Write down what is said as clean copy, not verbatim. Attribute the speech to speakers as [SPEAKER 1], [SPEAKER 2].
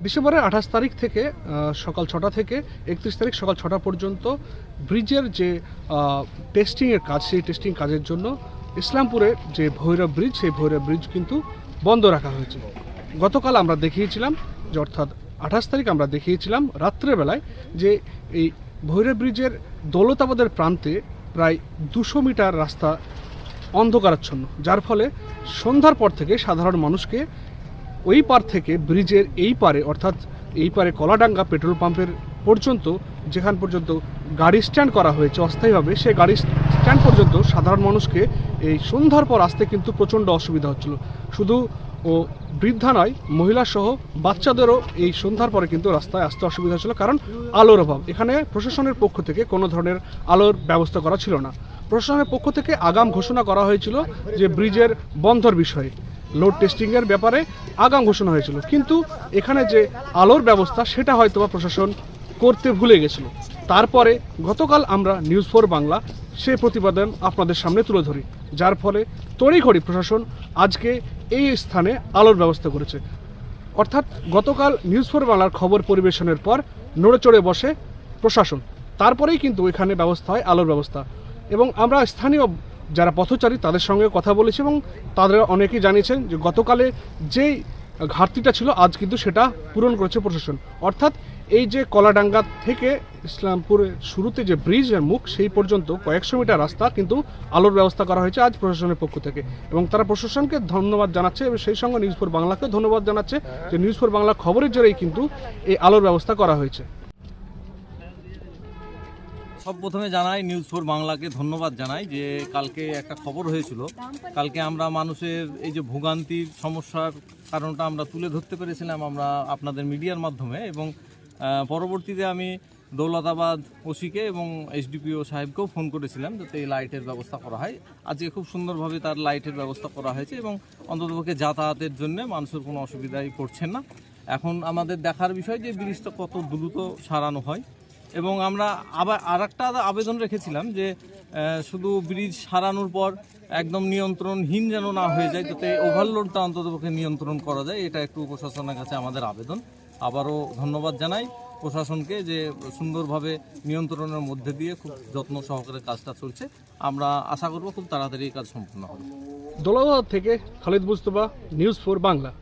[SPEAKER 1] ডিসেম্বরের 28 তারিখ থেকে সকাল 6টা থেকে 31 তারিখ সকাল 6টা পর্যন্ত ব্রিজের যে টেস্টিংয়ের কাজ, সেই টেস্টিং কাজের জন্য ইসলামপুরের যে ভৈরব ব্রিজ, সেই ভৈরব ব্রিজ কিন্তু বন্ধ রাখা হয়েছে। গতকাল আমরা দেখিয়েছিলাম যে অর্থাৎ 28 তারিখ আমরা দেখিয়েছিলাম রাত্রেবেলায় যে এই ভৈরব ব্রিজের দৌলতাবাদের প্রান্তে প্রায় 200 মিটার রাস্তা অন্ধকারাচ্ছন্ন, যার ফলে সন্ধ্যার পর থেকে সাধারণ মানুষকে ওই পার থেকে ব্রিজের এই পারে অর্থাৎ এই পারে কলাডাঙ্গা পেট্রোল পাম্পের পর্যন্ত, যেখান পর্যন্ত গাড়ি স্ট্যান্ড করা হয়েছে অস্থায়ীভাবে, সেই গাড়ি স্ট্যান্ড পর্যন্ত সাধারণ মানুষকে এই সন্ধ্যার পর আসতে কিন্তু প্রচণ্ড অসুবিধা হচ্ছিল। শুধু ও বৃদ্ধা নয়, মহিলা সহ বাচ্চাদেরও এই সন্ধ্যার পরে কিন্তু রাস্তায় আসতে অসুবিধা হচ্ছিল, কারণ আলোর অভাব। এখানে প্রশাসনের পক্ষ থেকে কোনো ধরনের আলোর ব্যবস্থা করা ছিল না। প্রশাসনের পক্ষ থেকে আগাম ঘোষণা করা হয়েছিল যে ব্রিজের বন্ধর বিষয়ে, লোড টেস্টিংয়ের ব্যাপারে আগাম ঘোষণা হয়েছিল, কিন্তু এখানে যে আলোর ব্যবস্থা সেটা হয়তো বা প্রশাসন করতে ভুলে গেছিল। তারপরে গতকাল আমরা নিউজ 4 বাংলা সেই প্রতিবেদন আপনাদের সামনে তুলে ধরি, যার ফলে তড়িঘড়ি প্রশাসন আজকে এই স্থানে আলোর ব্যবস্থা করেছে। অর্থাৎ গতকাল নিউজ 4 বাংলার খবর পরিবেশনের পর নড়ে চড়ে বসে প্রশাসন, তারপরেই কিন্তু এখানে ব্যবস্থা হয় আলোর ব্যবস্থা। এবং আমরা স্থানীয় যারা পথচারী তাদের সঙ্গে কথা বলেছি এবং তাদের অনেকেই জানিয়েছেন যে গতকালে যেই ঘাটতিটা ছিল আজ কিন্তু সেটা পূরণ করেছে প্রশাসন। অর্থাৎ এই যে কলাডাঙ্গা থেকে ইসলামপুরের শুরুতে যে ব্রিজের মুখ, সেই পর্যন্ত কয়েকশো মিটার রাস্তা কিন্তু আলোর ব্যবস্থা করা হয়েছে আজ প্রশাসনের পক্ষ থেকে, এবং তারা প্রশাসনকে ধন্যবাদ জানাচ্ছে এবং সেই সঙ্গে নিউজ 4 বাংলাকেও ধন্যবাদ জানাচ্ছে যে নিউজ 4 বাংলা খবরের জোরেই কিন্তু এই আলোর ব্যবস্থা করা হয়েছে।
[SPEAKER 2] সব প্রথমে জানাই নিউজ 4 বাংলাকে ধন্যবাদ জানাই যে কালকে একটা খবর হয়েছিল, কালকে আমরা মানুষের এই যে ভোগান্তির সমস্যার কারণটা আমরা তুলে ধরতে পেরেছিলাম আমরা আপনাদের মিডিয়ার মাধ্যমে, এবং পরবর্তীতে আমি দৌলতাবাদ ওসিকে এবং এসডিপিও সাহেবকেও ফোন করেছিলাম যাতে এই লাইটের ব্যবস্থা করা হয়। আজকে খুব সুন্দরভাবে তার লাইটের ব্যবস্থা করা হয়েছে এবং অন্ততপক্ষে যাতায়াতের জন্য মানুষের কোনো অসুবিধাই পড়ছেন না। এখন আমাদের দেখার বিষয় যে ব্রিজটা কত দ্রুত সারানো হয়, এবং আমরা আবার আরেকটা আবেদন রেখেছিলাম যে শুধু ব্রিজ সারানোর পর একদম নিয়ন্ত্রণহীন যেন না হয়ে যায়, যাতে ওভারলোডটা অন্ততপক্ষে নিয়ন্ত্রণ করা যায়, এটা একটু প্রশাসনের কাছে আমাদের আবেদন। আবারও ধন্যবাদ জানাই প্রশাসনকে যে সুন্দরভাবে নিয়ন্ত্রণের মধ্যে দিয়ে খুব যত্ন সহকারে কাজটা চলছে। আমরা আশা করব খুব তাড়াতাড়ি এই কাজ সম্পূর্ণ হবে।
[SPEAKER 1] দৌলতাবাদ থেকে খালিদ মুস্তফা, নিউজ 4 বাংলা।